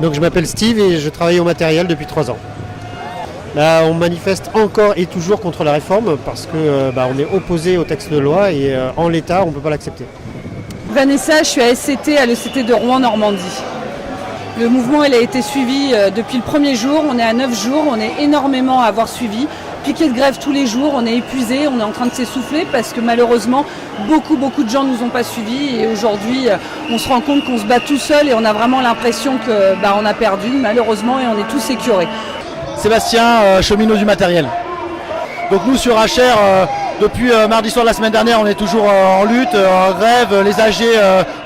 Donc je m'appelle Steve et je travaille au matériel depuis 3 ans. Là, on manifeste encore et toujours contre la réforme parce que on est opposé au texte de loi et en l'état on ne peut pas l'accepter. Vanessa, je suis à SCT, à l'ECT de Rouen-Normandie. Le mouvement il a été suivi depuis le premier jour, on est à 9 jours, on est énormément à avoir suivi. Piquet de grève tous les jours, on est épuisé, on est en train de s'essouffler parce que malheureusement beaucoup de gens ne nous ont pas suivis et aujourd'hui on se rend compte qu'on se bat tout seul et on a vraiment l'impression qu'on a perdu malheureusement et on est tous écœurés. Sébastien, cheminot du matériel. Donc nous sur HR, depuis mardi soir de la semaine dernière, on est toujours en lutte, en grève, les AG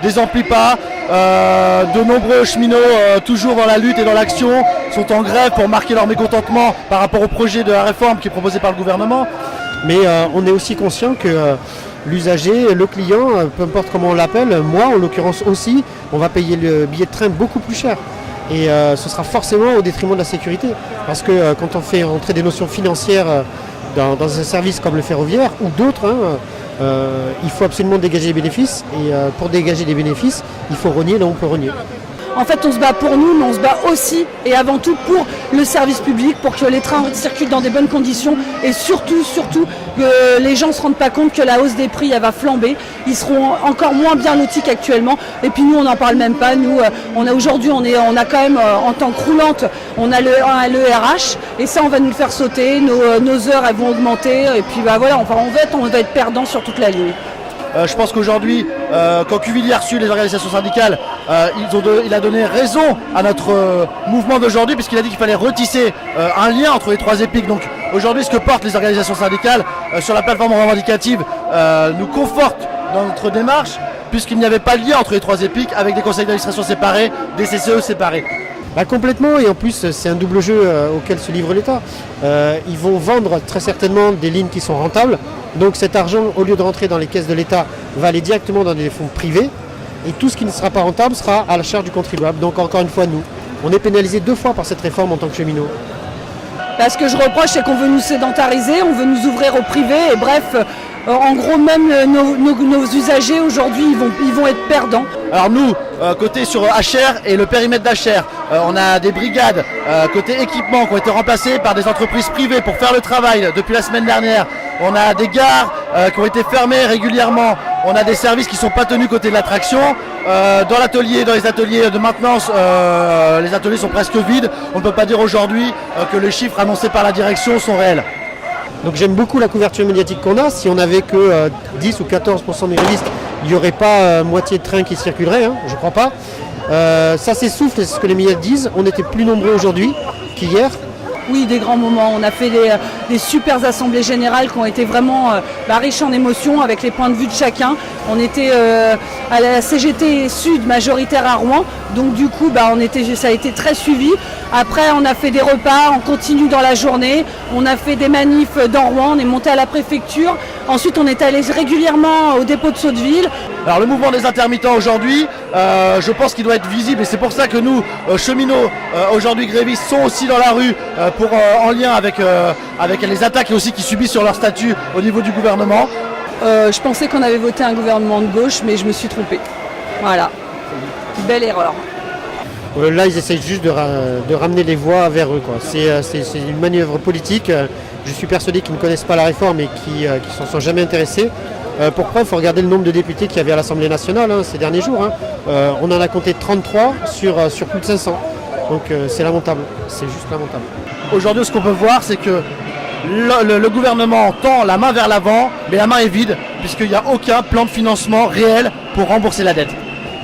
désemplissent pas. De nombreux cheminots, toujours dans la lutte et dans l'action, sont en grève pour marquer leur mécontentement par rapport au projet de la réforme qui est proposé par le gouvernement. Mais on est aussi conscient que l'usager, le client, peu importe comment on l'appelle, moi en l'occurrence aussi, on va payer le billet de train beaucoup plus cher. Et ce sera forcément au détriment de la sécurité. Parce que quand on fait rentrer des notions financières dans un service comme le ferroviaire ou d'autres, il faut absolument dégager des bénéfices. Et pour dégager des bénéfices, il faut rogner là où on peut rogner. En fait, on se bat pour nous, mais on se bat aussi et avant tout pour le service public, pour que les trains circulent dans des bonnes conditions et surtout, que les gens ne se rendent pas compte que la hausse des prix, elle va flamber. Ils seront encore moins bien lotis qu'actuellement. Et puis nous, on n'en parle même pas. Nous, aujourd'hui, on a quand même, en tant que roulante, on a le RH et ça, on va nous le faire sauter. Nos heures, elles vont augmenter. Et puis voilà, on va être perdant sur toute la ligne. Je pense qu'aujourd'hui, quand Qvili a reçu les organisations syndicales, il a donné raison à notre mouvement d'aujourd'hui puisqu'il a dit qu'il fallait retisser un lien entre les 3 EPIC. Donc aujourd'hui, ce que portent les organisations syndicales sur la plateforme revendicative nous conforte dans notre démarche puisqu'il n'y avait pas de lien entre les 3 EPIC avec des conseils d'administration séparés, des CCE séparés. Complètement, et en plus c'est un double jeu auquel se livre l'État. Ils vont vendre très certainement des lignes qui sont rentables, donc cet argent, au lieu de rentrer dans les caisses de l'État, va aller directement dans des fonds privés, et tout ce qui ne sera pas rentable sera à la charge du contribuable. Donc encore une fois, nous, on est pénalisés 2 fois par cette réforme en tant que cheminots. Ce que je reproche, c'est qu'on veut nous sédentariser, on veut nous ouvrir au privé, et bref, en gros, même nos usagers aujourd'hui, ils vont être perdants. Alors nous, côté sur HR et le périmètre d'HR, on a des brigades côté équipement qui ont été remplacées par des entreprises privées pour faire le travail depuis la semaine dernière. On a des gares qui ont été fermées régulièrement. On a des services qui ne sont pas tenus côté de l'attraction. Dans les ateliers de maintenance, les ateliers sont presque vides. On ne peut pas dire aujourd'hui que les chiffres annoncés par la direction sont réels. Donc j'aime beaucoup la couverture médiatique qu'on a. Si on n'avait que 10 ou 14% de grévistes, il n'y aurait pas moitié de trains qui circuleraient, je ne crois pas. Ça s'essouffle, c'est ce que les médias disent. On était plus nombreux aujourd'hui qu'hier. Oui, des grands moments. On a fait des super assemblées générales qui ont été vraiment riches en émotions avec les points de vue de chacun. On était à la CGT Sud majoritaire à Rouen, donc du coup ça a été très suivi. Après on a fait des repas, on continue dans la journée, on a fait des manifs dans Rouen, on est monté à la préfecture. Ensuite on est allé régulièrement au dépôt de Sotteville. Alors le mouvement des intermittents aujourd'hui, je pense qu'il doit être visible et c'est pour ça que nous, cheminots, aujourd'hui grévistes, sont aussi dans la rue en lien avec les attaques aussi qu'ils subissent sur leur statut au niveau du gouvernement. Je pensais qu'on avait voté un gouvernement de gauche, mais je me suis trompée. Voilà, belle erreur. Là, ils essayent juste de ramener les voix vers eux, quoi. C'est une manœuvre politique. Je suis persuadé qu'ils ne connaissent pas la réforme et qui s'en sont jamais intéressés. Pour preuve, il faut regarder le nombre de députés qu'il y avait à l'Assemblée nationale ces derniers jours. On en a compté 33 sur plus de 500. Donc c'est lamentable, c'est juste lamentable. Aujourd'hui, ce qu'on peut voir, c'est que le gouvernement tend la main vers l'avant, mais la main est vide, puisqu'il n'y a aucun plan de financement réel pour rembourser la dette.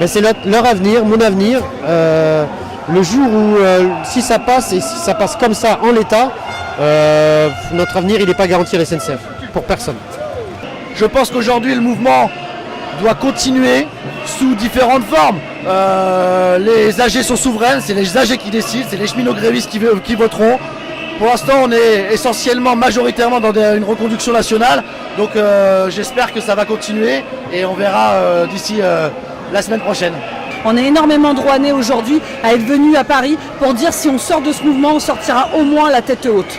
C'est leur avenir, mon avenir. Le jour où, si ça passe, et si ça passe comme ça en l'état, notre avenir, il n'est pas garanti à la SNCF, pour personne. Je pense qu'aujourd'hui, le mouvement doit continuer sous différentes formes. Les AG sont souveraines, c'est les AG qui décident, c'est les cheminots grévistes qui voteront. Pour l'instant, on est essentiellement, majoritairement dans une reconduction nationale. Donc j'espère que ça va continuer et on verra d'ici la semaine prochaine. On est énormément de Rouennais aujourd'hui à être venus à Paris pour dire si on sort de ce mouvement, on sortira au moins la tête haute.